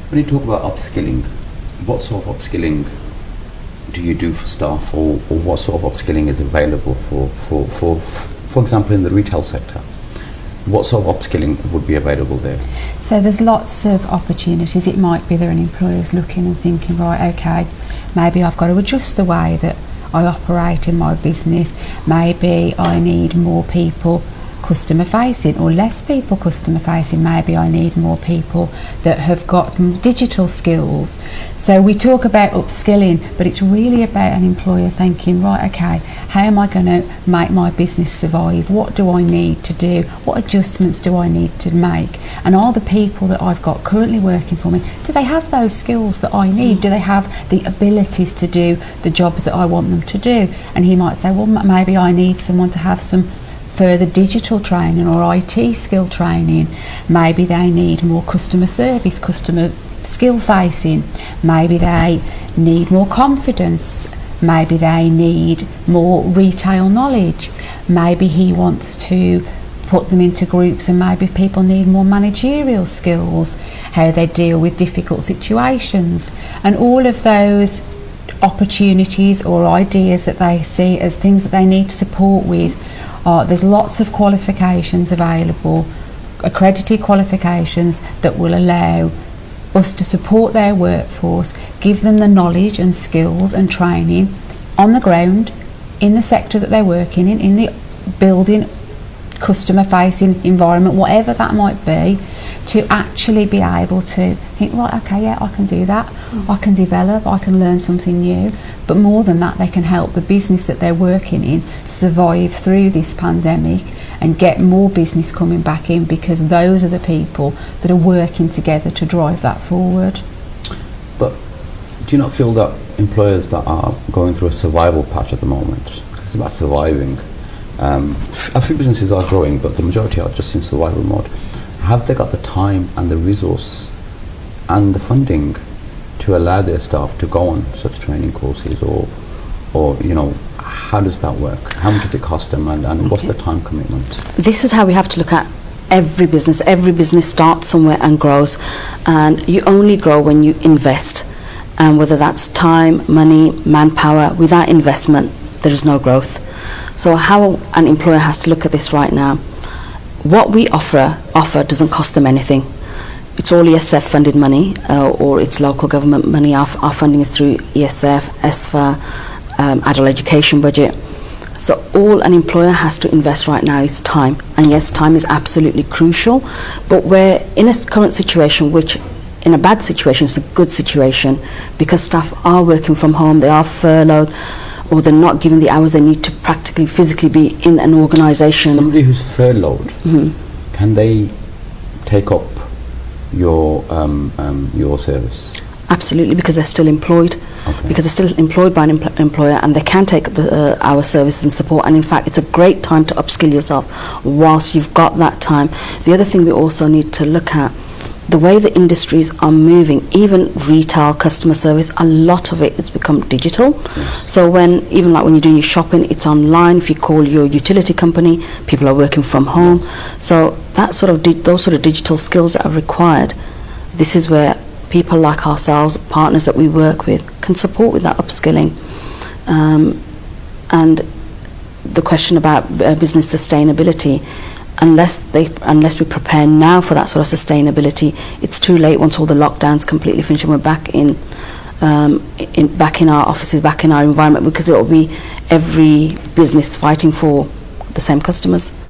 When you talk about upskilling, what sort of upskilling do you do for staff, or what sort of upskilling is available for example, in the retail sector? What sort of upskilling would be available there? So there's lots of opportunities. It might be that an employer's looking and thinking, right, okay, maybe I've got to adjust the way that I operate in my business. Maybe I need more people customer facing or less people customer facing. Maybe I need more people that have got digital skills. So we talk about upskilling, but it's really about an employer thinking, right, okay, how am I going to make my business survive? What do I need to do? What adjustments do I need to make? And are the people that I've got currently working for me, do they have those skills that I need? Do they have the abilities to do the jobs that I want them to do? And he might say, well, maybe I need someone to have some further digital training or IT skill training. Maybe they need more customer service, customer skill facing. Maybe they need more confidence. Maybe they need more retail knowledge. Maybe he wants to put them into groups, and maybe people need more managerial skills, how they deal with difficult situations, and all of those opportunities or ideas that they see as things that they need support with. There's lots of qualifications available, accredited qualifications that will allow us to support their workforce, give them the knowledge and skills and training on the ground, in the sector that they're working in the building, customer facing environment, whatever that might be, to actually be able to think, right, okay, yeah, I can do that, I can develop, I can learn something new. But more than that, they can help the business that they're working in survive through this pandemic and get more business coming back in, because those are the people that are working together to drive that forward. But do you not feel that employers that are going through a survival patch at the moment, it's about surviving, a few businesses are growing, but the majority are just in survival mode, have they got the time and the resource and the funding to allow their staff to go on such training courses, or you know, how does that work? How much does it cost them, and what's the time commitment? This is how we have to look at every business. Every business starts somewhere and grows, and you only grow when you invest, and whether that's time, money, manpower. Without investment, there is no growth. So how an employer has to look at this right now, what we offer doesn't cost them anything. It's all ESF funded money, or it's local government money. Our funding is through ESF, ESFA, adult education budget. So all an employer has to invest right now is time. And yes, time is absolutely crucial, but we're in a current situation which, in a bad situation, is a good situation, because staff are working from home, they are furloughed, or they're not given the hours they need to practically, physically be in an organisation. Somebody who's furloughed, can they take up your service? Absolutely, because they're still employed. Okay. Because they're still employed by an employer, and they can take up our services and support. And in fact, it's a great time to upskill yourself whilst you've got that time. The other thing we also need to look at, the way the industries are moving, even retail, customer service, a lot of it has become digital. Yes. So even like when you're doing your shopping, it's online. If you call your utility company, people are working from home. Yes. So that those sort of digital skills that are required, this is where people like ourselves, partners that we work with, can support with that upskilling. And the question about business sustainability, unless we prepare now for that sort of sustainability, it's too late once all the lockdowns completely finish and we're back in our offices, back in our environment, because it'll be every business fighting for the same customers.